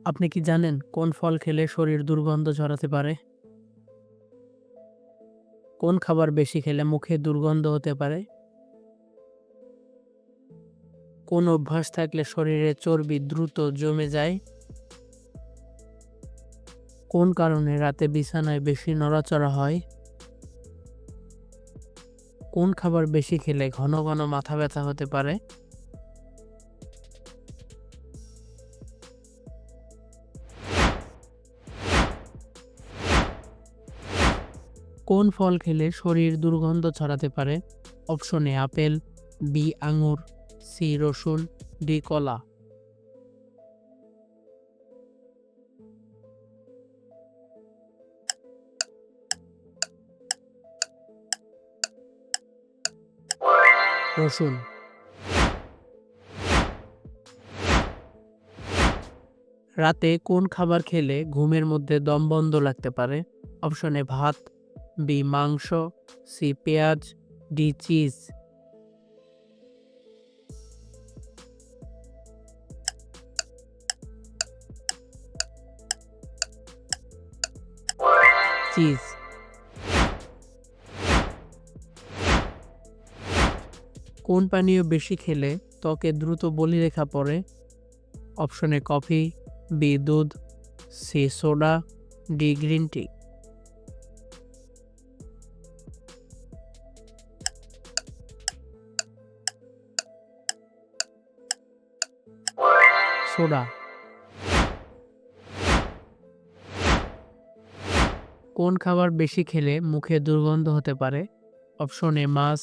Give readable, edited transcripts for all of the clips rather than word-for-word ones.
আপনি কি জানেন কোন ফল খেলে শরীর দুর্গন্ধ ছড়াতে পারে? কোন খাবার বেশি খেলে মুখে দুর্গন্ধ হতে পারে? কোন অভ্যাস থাকলে শরীরে চর্বি দ্রুত জমে যায়? কোন কারণে রাতে বিছানায় বেশি নড়াচড়া হয়? কোন খাবার বেশি খেলে ঘন ঘন মাথা ব্যথা হতে পারে? কোন ফল খেলে শরীর দুর্গন্ধ ছড়াতে পারে? অপশন এ আপেল, বি আঙুর, সি রসুন, ডি কলা। রসুন। রাতে কোন খাবার খেলে ঘুমের মধ্যে দম বন্ধ লাগতে পারে? অপশন এ ভাত, বি মাংস, সি পেঁয়াজ, ডি চিজ। চিজ। কোন পানীয় বেশি খেলে ত্বকে দ্রুত বলিরেখা পড়ে? অপশন এ কফি, বি দুধ, C soda, D green tea. Soda. কোন খাবার বেশি খেলে মুখে দুর্গন্ধ হতে পারে? অপশন এ মাছ,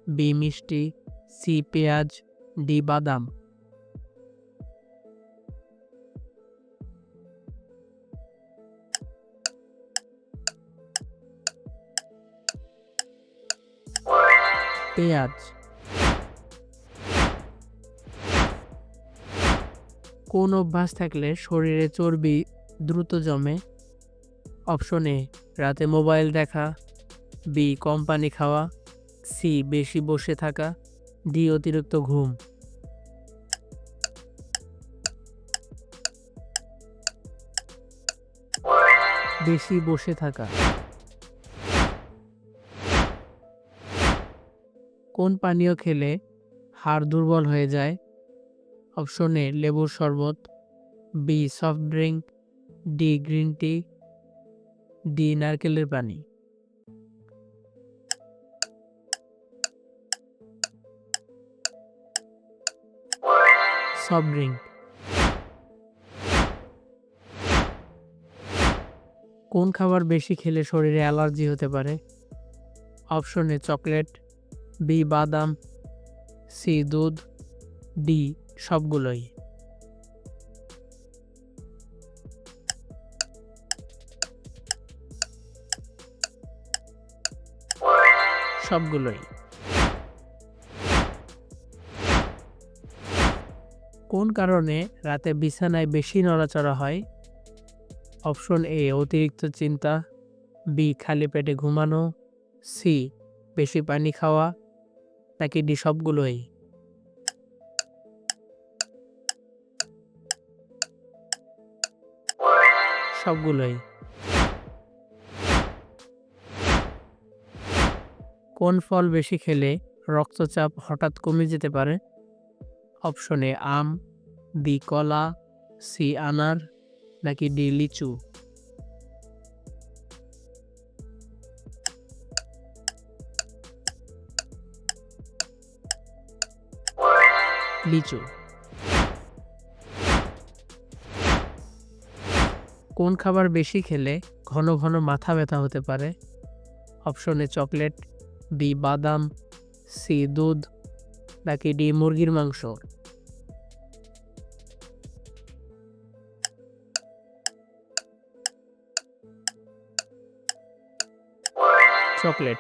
বি মিষ্টি, সি পেঁয়াজ, ডি বাদাম। পেঁয়াজ। কোন অভ্যাস থাকলে শরীরে চর্বি দ্রুত জমে? অপশন এ রাতে মোবাইল দেখা, বি কম পানি খাওয়া, সি বেশি বসে থাকা, ডি অতিরিক্ত ঘুম। বেশি বসে থাকা। কোন পানীয় খেলে হাড় দুর্বল হয়ে যায়? অপশন এ লেবুর শরবত, B soft drink, D green tea, D নারকেলের পানি। Soft drink. কোন খাবার বেশি খেলে শরীরে অ্যালার্জি হতে পারে? অপশন এ চকলেট, বি বাদাম, সি দুধ, ডি সবগুলোই। সবগুলোই। কোন কারণে রাতে বিছানায় বেশি নড়াচড়া হয়? অপশন এ অতিরিক্ত চিন্তা, বি খালি পেটে ঘুমানো, সি বেশি পানি খাওয়া, নাকি ডি সবগুলোই। সবগুলোই। কোন ফল বেশি খেলে রক্তচাপ হঠাৎ কমে যেতে পারে? অপশন এ আম, বি কলা, সি আনার, নাকি ডি লিচু। লিচু। কোন খাবার বেশি খেলে ঘন ঘন মাথা ব্যথা হতে পারে? অপশন এ চকলেট, বি বাদাম, সি দুধ, নাকি ডি মুরগির মাংস। চকলেট।